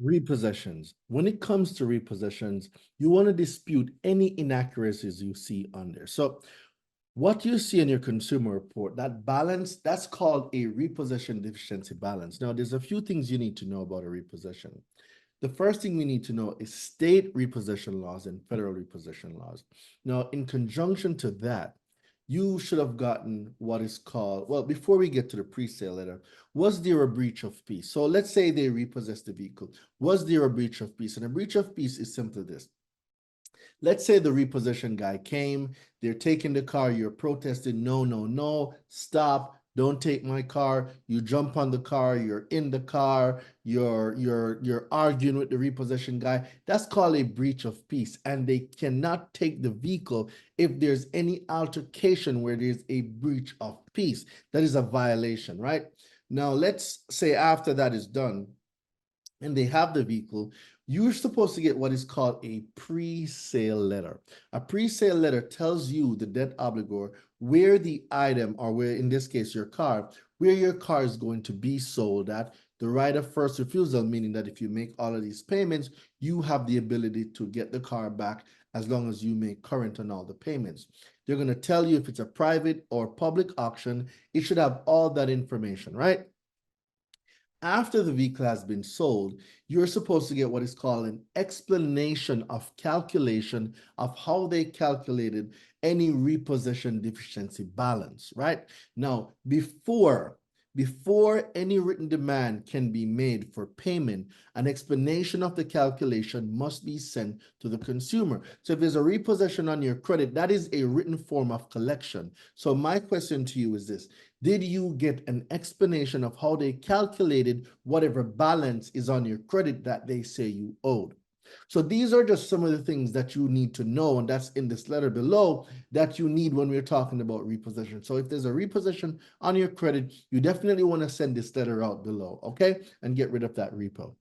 Repossessions. When it comes to repossessions, you want to dispute any inaccuracies you see on there. So what you see in your consumer report, that balance, that's called a repossession deficiency balance. Now, there's a few things you need to know about a repossession. The first thing we need to know is state repossession laws and federal repossession laws. Now, in conjunction to that, you should have gotten what is called, well, before we get to the pre-sale letter, was there a breach of peace? So let's say they repossessed the vehicle. Was there a breach of peace? And a breach of peace is simply this. Let's say the repossession guy came, they're taking the car, you're protesting, no, no, no, stop, don't take my car. You jump on the car, you're in the car, you're arguing with the repossession guy. That's called a breach of peace, and they cannot take the vehicle if there's any altercation where there's a breach of peace. That is a violation, right? Now, let's say after that is done, and they have the vehicle, you're supposed to get what is called a pre-sale letter. A pre-sale letter tells you, the debt obligor, where the item, or where, in this case, your car, where your car is going to be sold at, the right of first refusal, meaning that if you make all of these payments, you have the ability to get the car back as long as you make current on all the payments. They're going to tell you if it's a private or public auction. It should have all that information, right? After the vehicle has been sold, you're supposed to get what is called an explanation of calculation of how they calculated any repossession deficiency balance, right? Now, before any written demand can be made for payment, an explanation of the calculation must be sent to the consumer. So if there's a repossession on your credit, that is a written form of collection. So my question to you is this: did you get an explanation of how they calculated whatever balance is on your credit that they say you owed? So these are just some of the things that you need to know, and that's in this letter below that you need when we're talking about repossession. So if there's a repossession on your credit, you definitely want to send this letter out below, okay? And get rid of that repo.